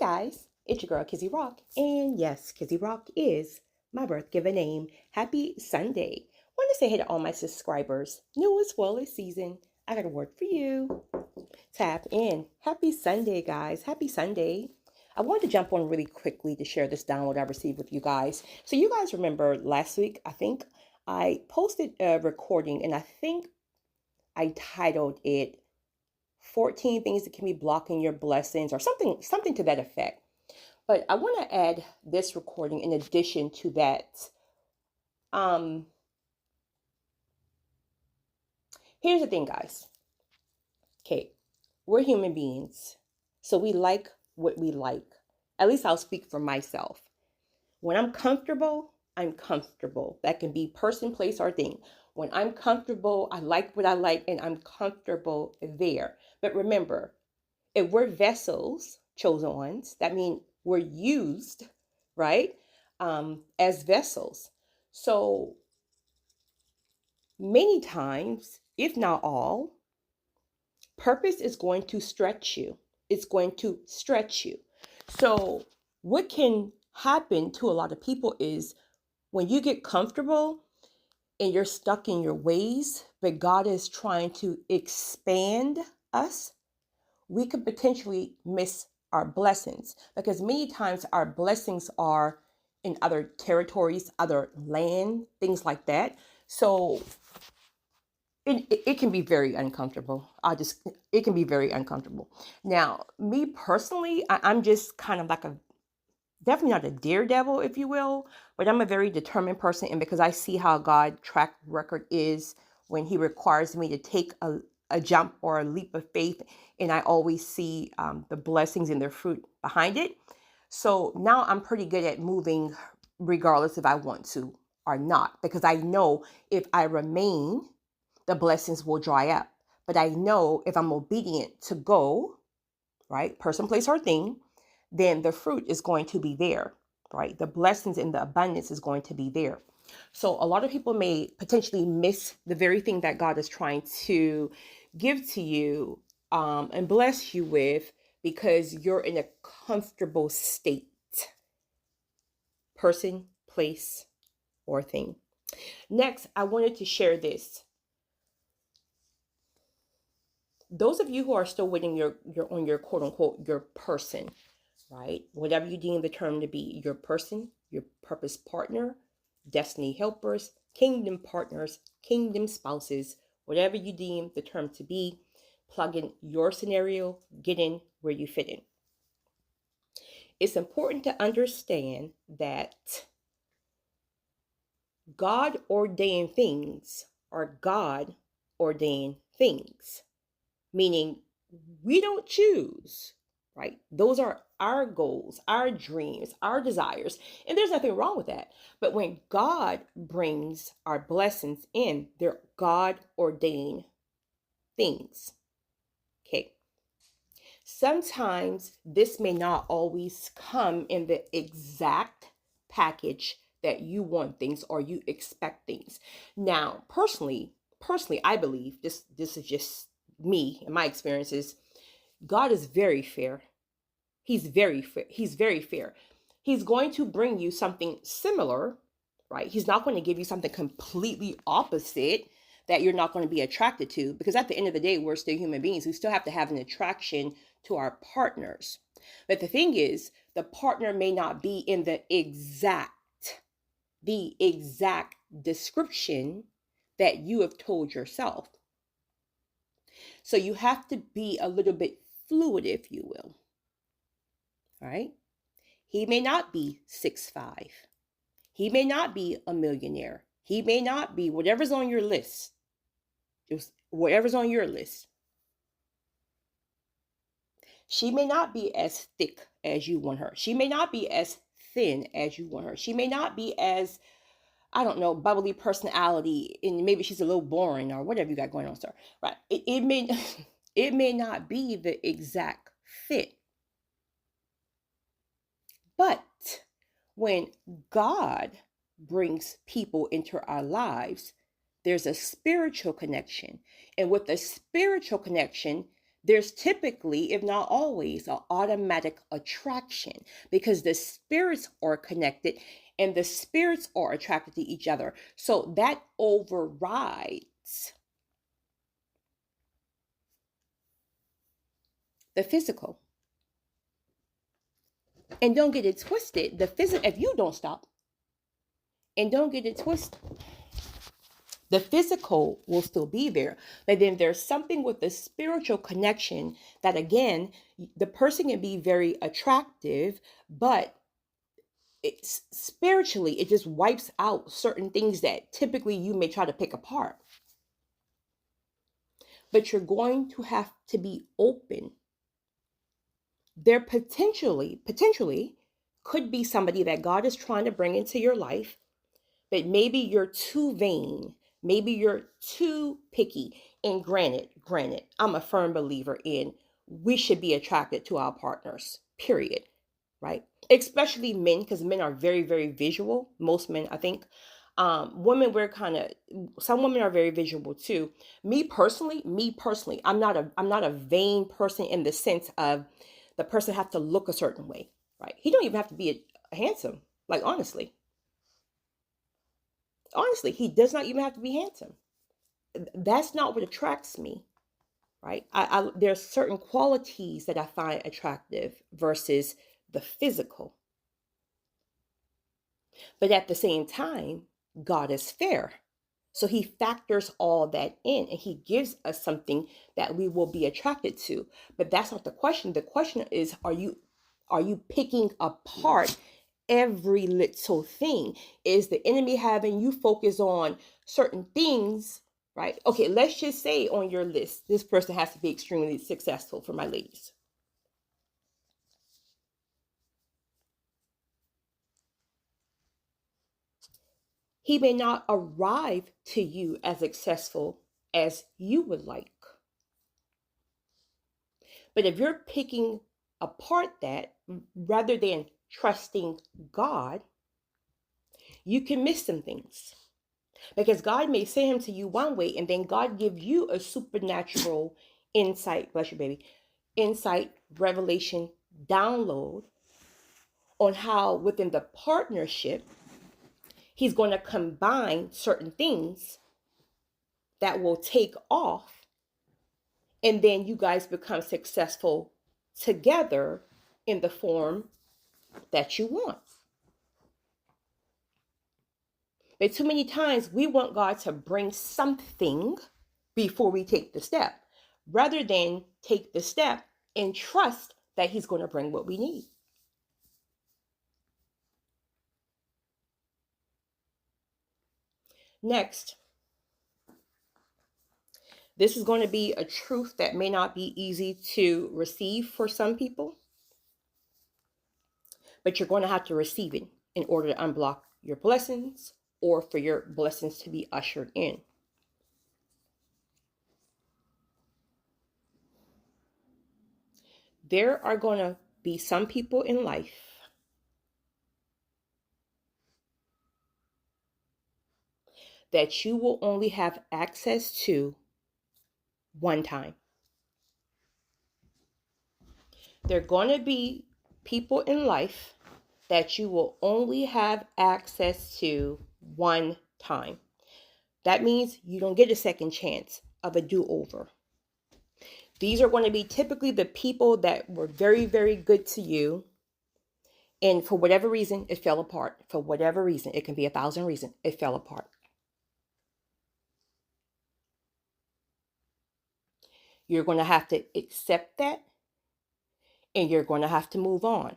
guys, it's your girl Kizzy Rock, and yes, Kizzy Rock is my birth given name. Happy Sunday. Want to say hey to all my subscribers, new as well as season. I got a word for you. Tap in. Happy Sunday, guys. Happy Sunday. I wanted to jump on really quickly to share this download I received with you guys. So you guys remember last week, I think I posted a recording, and I think I titled it 14 things that can be blocking your blessings, or something to that effect. But I want to add this recording in addition to that. Um, Here's the thing, guys. Okay, we're human beings, so we like what we like. At least I'll speak for myself. When I'm comfortable, I'm comfortable. That can be person, place, or thing. When I'm comfortable, I like what I like, and I'm comfortable there. But remember, if we're vessels, chosen ones, that means we're used, right, as vessels. So many times, if not all, purpose is going to stretch you. It's going to stretch you. So what can happen to a lot of people is when you get comfortable and you're stuck in your ways, but God is trying to expand us, we could potentially miss our blessings, because many times our blessings are in other territories, other land, things like that. So it can be very uncomfortable. It can be very uncomfortable. Now, me personally, I'm just kind of like definitely not a daredevil, if you will, but I'm a very determined person. And because I see how God track record is when he requires me to take a jump or a leap of faith, and I always see the blessings and their fruit behind it. So now I'm pretty good at moving regardless if I want to or not, because I know if I remain, the blessings will dry up. But I know if I'm obedient to go, right, person, place, or thing, then the fruit is going to be there, right? The blessings and the abundance is going to be there. So a lot of people may potentially miss the very thing that God is trying to give to you and bless you with, because you're in a comfortable state, person, place, or thing. Next, I wanted to share this. Those of you who are still waiting on your quote unquote your person, right? Whatever you deem the term to be, your person, your purpose partner, destiny helpers, kingdom partners, kingdom spouses, whatever you deem the term to be, plug in your scenario, get in where you fit in. It's important to understand that God ordained things are God ordained things, meaning we don't choose, right? Those are our goals, our dreams, our desires, and there's nothing wrong with that. But when God brings our blessings in, they're God ordained things. Okay. Sometimes this may not always come in the exact package that you want things or you expect things. Now, personally, I believe this is just me and my experiences. God is very fair. He's very fair. He's very fair. He's going to bring you something similar, right? He's not going to give you something completely opposite that you're not going to be attracted to, because at the end of the day, we're still human beings. We still have to have an attraction to our partners. But the thing is, the partner may not be in the exact description that you have told yourself. So you have to be a little bit fluid, if you will. All right. He may not be 6'5". He may not be a millionaire. He may not be whatever's on your list. Just whatever's on your list. She may not be as thick as you want her. She may not be as thin as you want her. She may not be as, I don't know, bubbly personality, and maybe she's a little boring or whatever you got going on, sir. Right? It may it may not be the exact fit. But when God brings people into our lives, there's a spiritual connection. And with a spiritual connection, there's typically, if not always, an automatic attraction because the spirits are connected and the spirits are attracted to each other. So that overrides the physical. And don't get it twisted. The physical, if you don't stop, and don't get it twisted, the physical will still be there. But then there's something with the spiritual connection that, again, the person can be very attractive, but it's spiritually, it just wipes out certain things that typically you may try to pick apart. But you're going to have to be open. There potentially could be somebody that God is trying to bring into your life, but maybe you're too vain. Maybe you're too picky. And granted, I'm a firm believer in we should be attracted to our partners, period. Right? Especially men, because men are very, very visual. Most men, I think. Women, some women are very visual too. Me personally, I'm not a vain person in the sense of the person have to look a certain way, right? He don't even have to be a handsome. Like honestly, he does not even have to be handsome. That's not what attracts me, right? There's certain qualities that I find attractive versus the physical. But at the same time, God is fair. So he factors all that in and he gives us something that we will be attracted to. But that's not the question. The question is, are you picking apart every little thing? Is the enemy having you focus on certain things, right? Okay, let's just say on your list, this person has to be extremely successful for my ladies. He may not arrive to you as successful as you would like. But if you're picking apart that rather than trusting God, you can miss some things. Because God may send him to you one way and then God give you a supernatural insight, bless you, baby, insight, revelation, download on how within the partnership, he's going to combine certain things that will take off. And then you guys become successful together in the form that you want. But too many times we want God to bring something before we take the step, rather than take the step and trust that he's going to bring what we need. Next, this is going to be a truth that may not be easy to receive for some people, but you're going to have to receive it in order to unblock your blessings or for your blessings to be ushered in. There are going to be some people in life that you will only have access to one time. There are going to be people in life that you will only have access to one time. That means you don't get a second chance of a do-over. These are going to be typically the people that were very, very good to you. And for whatever reason, it fell apart. For whatever reason, it can be 1,000 reasons, it fell apart. You're going to have to accept that. And you're going to have to move on.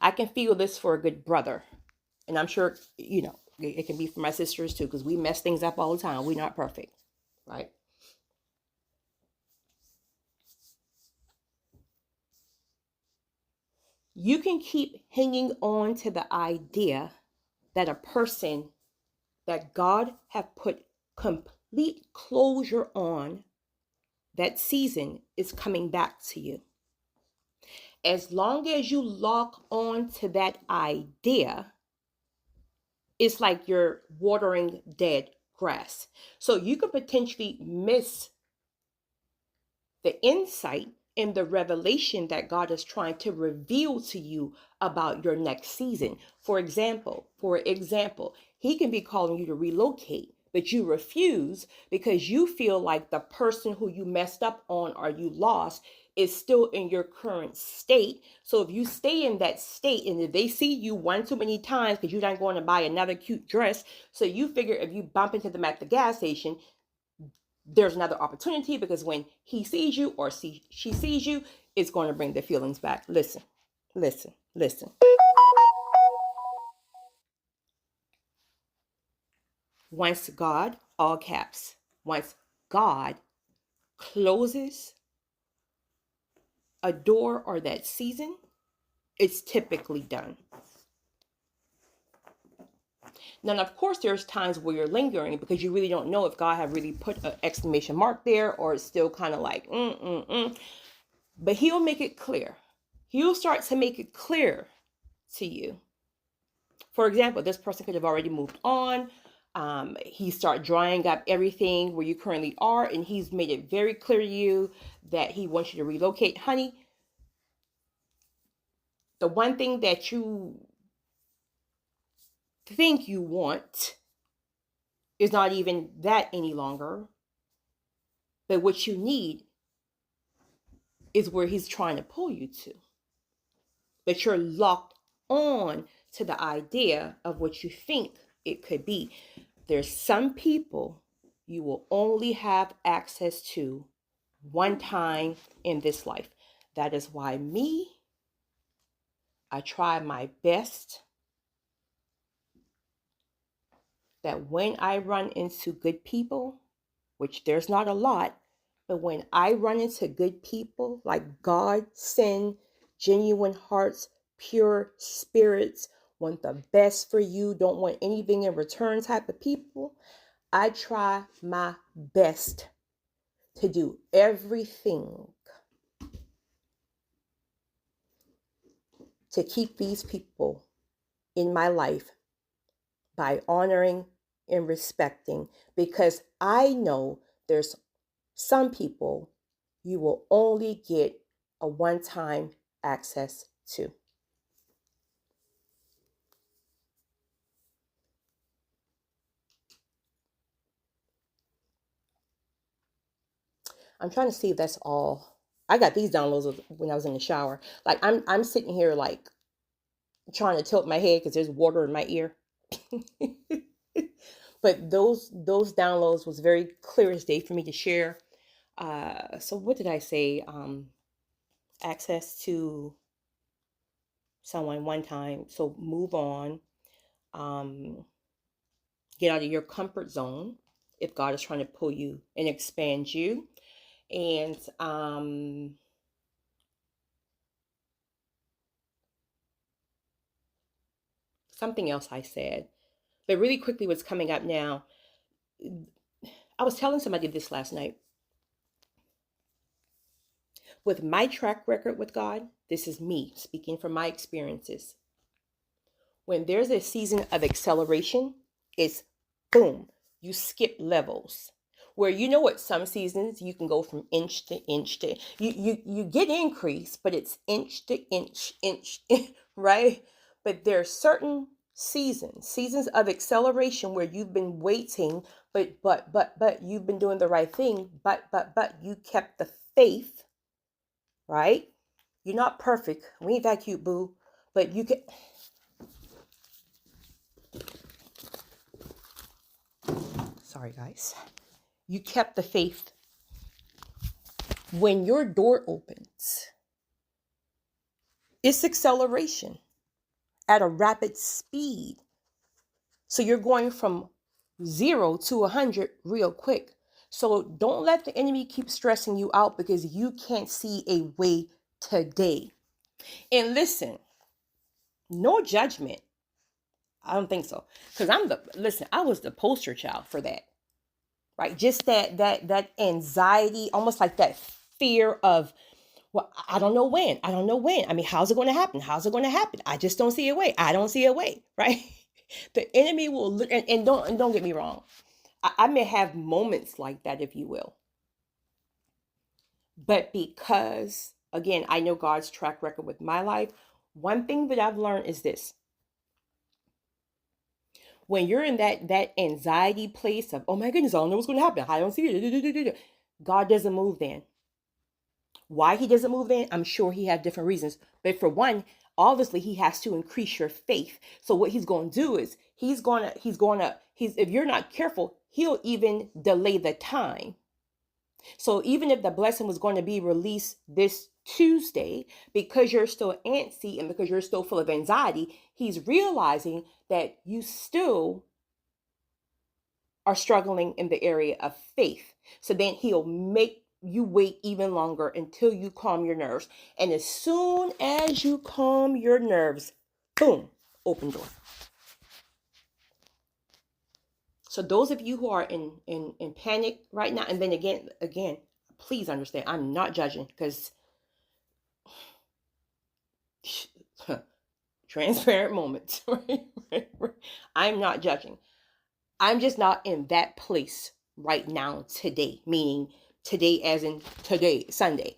I can feel this for a good brother. And I'm sure, it can be for my sisters too, because we mess things up all the time. We're not perfect, right? You can keep hanging on to the idea that a person that God have put complete closure on, that season is coming back to you. As long as you lock on to that idea, it's like you're watering dead grass. So you could potentially miss the insight and the revelation that God is trying to reveal to you about your next season. For example, he can be calling you to relocate, but you refuse because you feel like the person who you messed up on or you lost is still in your current state. So if you stay in that state and if they see you one too many times because you're not going to buy another cute dress, so you figure if you bump into them at the gas station, there's another opportunity, because when he sees you or she sees you, it's going to bring the feelings back. Listen, listen, listen. Once God, all caps, once God closes a door or that season, it's typically done. Now, of course, there's times where you're lingering because you really don't know if God have really put an exclamation mark there or it's still kind of like, But he'll make it clear. He'll start to make it clear to you. For example, this person could have already moved on. He start drying up everything where you currently are, and he's made it very clear to you that he wants you to relocate. Honey, the one thing that you think you want is not even that any longer. But what you need is where he's trying to pull you to. But you're locked on to the idea of what you think it could be. There's some people you will only have access to one time in this life. That is why I try my best that when I run into good people, which there's not a lot, but when I run into good people, like God send genuine hearts, pure spirits, want the best for you, don't want anything in return type of people, I try my best to do everything to keep these people in my life by honoring and respecting, because I know there's some people you will only get a one-time access to. I'm trying to see if that's all. I got these downloads when I was in the shower. Like I'm sitting here like trying to tilt my head because there's water in my ear. But those downloads was very clear as day for me to share. So what did I say? Access to someone one time. So move on. Get out of your comfort zone if God is trying to pull you and expand you. And something else I said, but really quickly what's coming up now. I was telling somebody this last night. With my track record with God, this is me speaking from my experiences. When there's a season of acceleration, it's boom, you skip levels. Where you know what, some seasons you can go from inch to inch to you get increase, but it's inch to inch, right? But there are certain seasons of acceleration where you've been waiting, but you've been doing the right thing, but you kept the faith, right? You're not perfect. We ain't that cute, boo. But you can. Sorry, guys. You kept the faith. When your door opens, it's acceleration at a rapid speed. So you're going from 0 to 100 real quick. So don't let the enemy keep stressing you out because you can't see a way today. And listen, no judgment. I don't think so. Because I was the poster child for that. Right? Just that anxiety, almost like that fear of, well, I don't know when. I mean, how's it going to happen? I just don't see a way. I don't see a way, right? The enemy will look, and don't get me wrong. I may have moments like that, if you will. But because, again, I know God's track record with my life, one thing that I've learned is this. When you're in that anxiety place of, oh my goodness, I don't know what's going to happen. I don't see it. God doesn't move then. Why he doesn't move then, I'm sure he has different reasons. But for one, obviously he has to increase your faith. So what he's going to do is he's if you're not careful, he'll even delay the time. So even if the blessing was going to be released this Tuesday, because you're still antsy and because you're still full of anxiety, he's realizing that you still are struggling in the area of faith. So then he'll make you wait even longer until you calm your nerves. And as soon as you calm your nerves, boom, open door. So those of you who are in panic right now, and then again, please understand, I'm not judging, because transparent moments, right? I'm not judging. I'm just not in that place right now today, meaning today as in today, Sunday.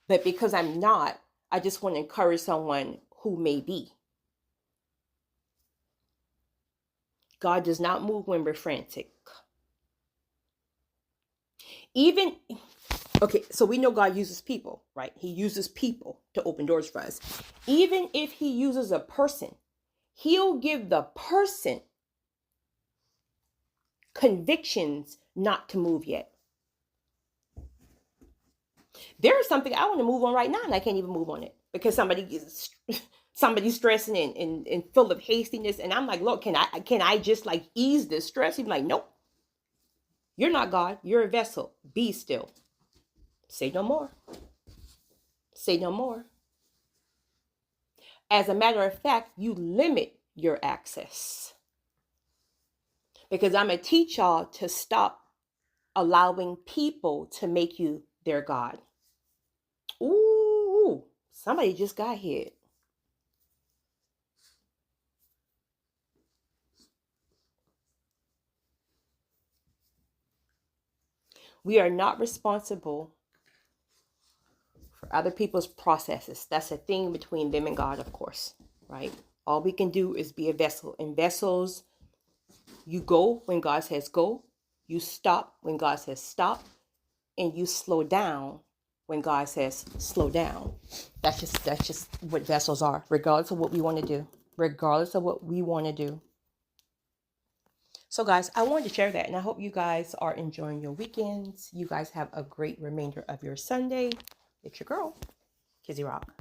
But because I'm not, I just want to encourage someone who may be. God does not move when we're frantic. Okay, so we know God uses people, right? He uses people to open doors for us. Even if he uses a person, he'll give the person convictions not to move yet. There's something I want to move on right now and I can't even move on it because somebody's stressing and full of hastiness. And I'm like, look, can I just like ease this stress? He's like, nope. You're not God. You're a vessel. Be still. Say no more. Say no more. As a matter of fact, you limit your access. Because I'm going to teach y'all to stop allowing people to make you their God. Ooh, somebody just got hit. We are not responsible for other people's processes. That's a thing between them and God, of course, right? All we can do is be a vessel. And vessels, you go when God says go, you stop when God says stop, and you slow down when God says slow down. That's just what vessels are, regardless of what we want to do. Regardless of what we want to do. So guys, I wanted to share that, and I hope you guys are enjoying your weekends. You guys have a great remainder of your Sunday. It's your girl, Kizzy Rock.